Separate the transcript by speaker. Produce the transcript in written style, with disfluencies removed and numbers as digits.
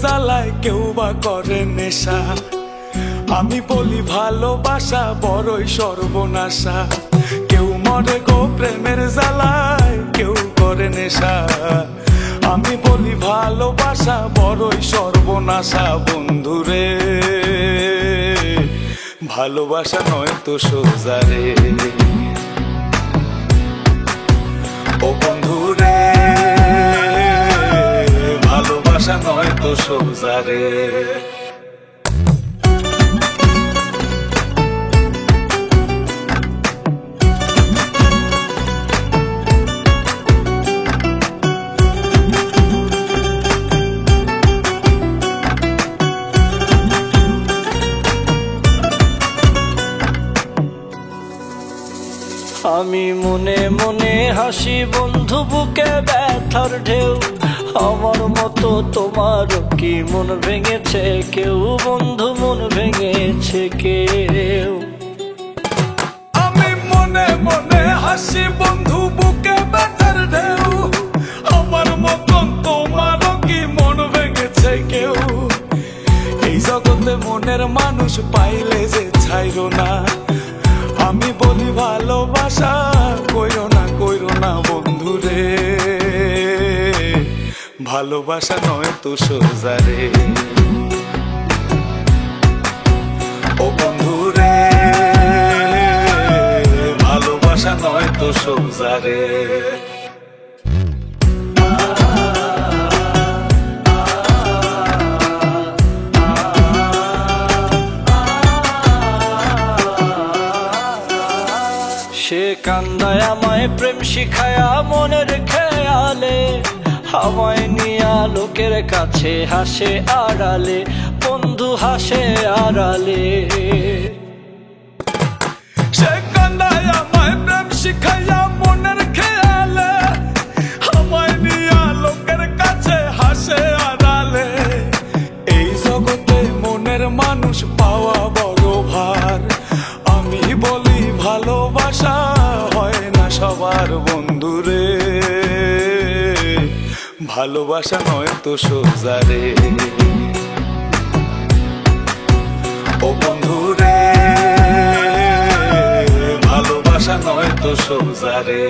Speaker 1: জ্বালায় কেউ বা করে নেশা। আমি বলি ভালোবাসা বড়ই সর্বনাশা। কেউ মরে গো প্রেমের জ্বালায়, কেউ করে নেশা। আমি বলি ভালোবাসা বড়ই সর্বনাশা। বন্ধুরে ভালোবাসা নয় তো সোজা রে। ও বন্ধুরে ভালোবাসা নয় তো সোজা রে।
Speaker 2: আমি মনে মনে হাসি বন্ধু, বুকে ব্যথার ঢেউ। আমার মতো তোমারও কি মন ভেঙেছে কেউ? বন্ধু মন ভেঙেছে কেউ?
Speaker 1: আমি মনে মনে হাসি বন্ধু, বুকে ব্যথার ঢেউ। আমার মতন তোমারও কি মন ভেঙেছে কেউ? এই জগতে মনের মানুষ পাইলে যে ছাইরো না। আমি বলি ভালোবাসা কইরো না বন্ধুরে। ভালোবাসা নয় তো সোজা রে। ও বন্ধুরে ভালোবাসা নয় তো সোজা রে।
Speaker 2: সে কান্দায় আমায় প্রেম শিখায়া মনের খেয়ালে, আমায় নিয়া লোকের কাছে হাসে আড়ালে। বন্ধু হাসে আড়ালে।
Speaker 1: সে কান্দায় আমায় প্রেম শিখাইয়া মনের খেয়ালে, আমায় নিয়া লোকের কাছে হাসে আড়ালে। এই জগতে মনের মানুষ পাওয়া বড় ভার। আমি বলি ভালোবাসা হয় না সবার বন্ধুরে। ভালোবাসা নয় তো সোজা রে। ও বন্ধুরে ভালোবাসা নয় তো সোজা রে।